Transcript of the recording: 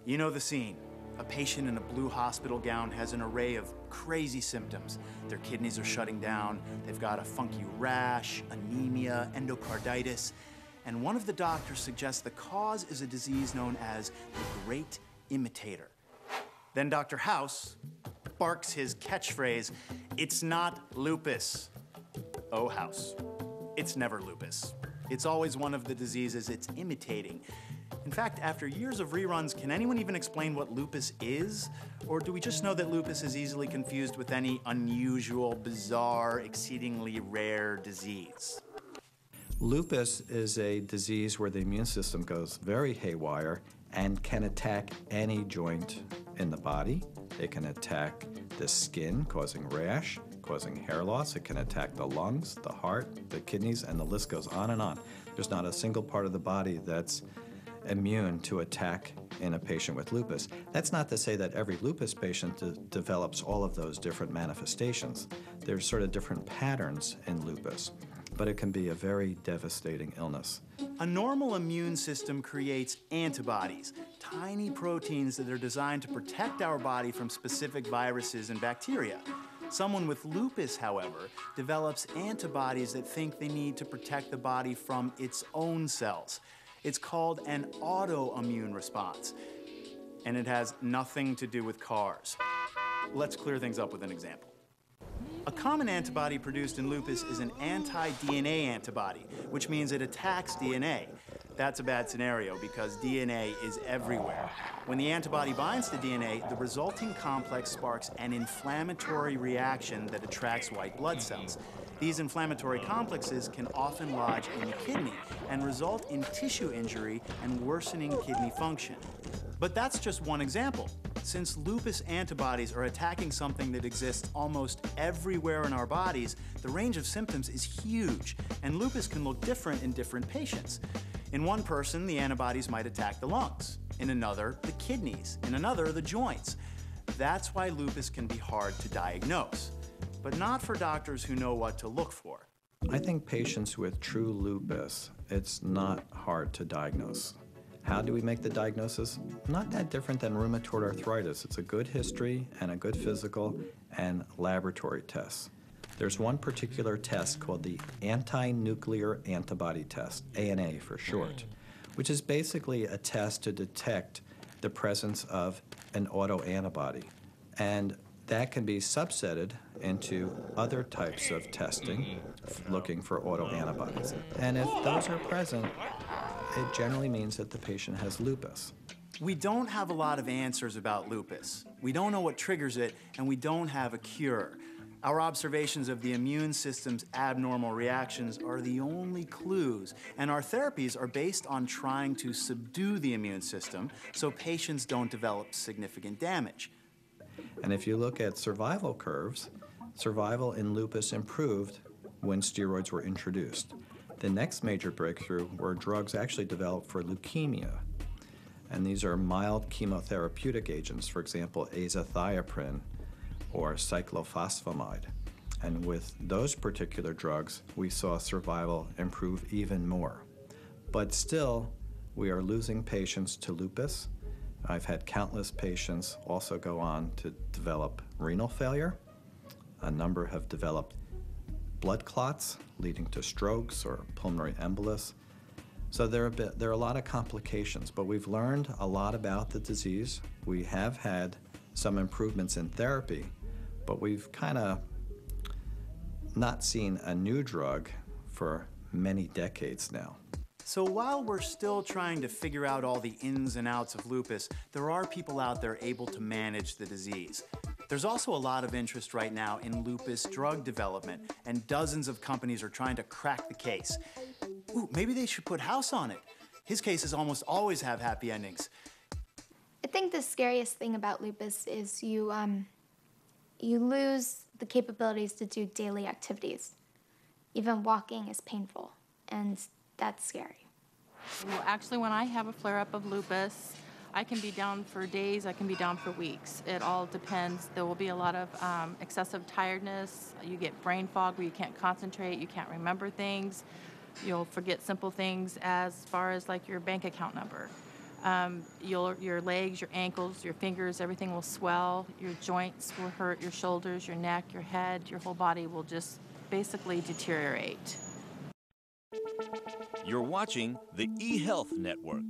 You know the scene. A patient in a blue hospital gown has an array of crazy symptoms. Their kidneys are shutting down, they've got a funky rash, anemia, endocarditis, and one of the doctors suggests the cause is a disease known as the Great Imitator. Then Dr. House barks his catchphrase, "It's not lupus." Oh, House, it's never lupus. It's always one of the diseases it's imitating. In fact, after years of reruns, can anyone even explain what lupus is? Or do we just know that lupus is easily confused with any unusual, bizarre, exceedingly rare disease? Lupus is a disease where the immune system goes very haywire and can attack any joint in the body. It can attack the skin, causing rash, causing hair loss. It can attack the lungs, the heart, the kidneys, and the list goes on and on. There's not a single part of the body that's immune to attack in a patient with lupus. That's not to say that every lupus patient develops all of those different manifestations. There's sort of different patterns in lupus, but it can be a very devastating illness. A normal immune system creates antibodies, tiny proteins that are designed to protect our body from specific viruses and bacteria. Someone with lupus, however, develops antibodies that think they need to protect the body from its own cells. It's called an autoimmune response, and it has nothing to do with cars. Let's clear things up with an example. A common antibody produced in lupus is an anti-DNA antibody, which means it attacks DNA. That's a bad scenario because DNA is everywhere. When the antibody binds to DNA, the resulting complex sparks an inflammatory reaction that attracts white blood cells. These inflammatory complexes can often lodge in the kidney and result in tissue injury and worsening kidney function. But that's just one example. Since lupus antibodies are attacking something that exists almost everywhere in our bodies, the range of symptoms is huge, and lupus can look different in different patients. In one person, the antibodies might attack the lungs. In another, the kidneys. In another, the joints. That's why lupus can be hard to diagnose, but not for doctors who know what to look for. I think patients with true lupus, it's not hard to diagnose. How do we make the diagnosis? Not that different than rheumatoid arthritis. It's a good history and a good physical and laboratory tests. There's one particular test called the anti-nuclear antibody test, ANA for short, which is basically a test to detect the presence of an autoantibody. And that can be subsetted into other types of testing looking for autoantibodies. And if those are present, it generally means that the patient has lupus. We don't have a lot of answers about lupus. We don't know what triggers it, and we don't have a cure. Our observations of the immune system's abnormal reactions are the only clues, and our therapies are based on trying to subdue the immune system so patients don't develop significant damage. And if you look at survival curves, survival in lupus improved when steroids were introduced. The next major breakthrough were drugs actually developed for leukemia. And these are mild chemotherapeutic agents, for example, azathioprine or cyclophosphamide. And with those particular drugs, we saw survival improve even more. But still, we are losing patients to lupus. I've had countless patients also go on to develop renal failure. A number have developed blood clots leading to strokes or pulmonary embolus. So there are a lot of complications, but we've learned a lot about the disease. We have had some improvements in therapy, but we've kind of not seen a new drug for many decades now. So while we're still trying to figure out all the ins and outs of lupus, there are people out there able to manage the disease. There's also a lot of interest right now in lupus drug development, and dozens of companies are trying to crack the case. Ooh, maybe they should put House on it. His cases almost always have happy endings. I think the scariest thing about lupus is you lose the capabilities to do daily activities. Even walking is painful, and that's scary. Well, actually, when I have a flare-up of lupus, I can be down for days, I can be down for weeks. It all depends. There will be a lot of excessive tiredness. You get brain fog where you can't concentrate, you can't remember things. You'll forget simple things as far as like your bank account number. Your legs, your ankles, your fingers, everything will swell. Your joints will hurt, your shoulders, your neck, your head, your whole body will just basically deteriorate. You're watching the eHealth Network.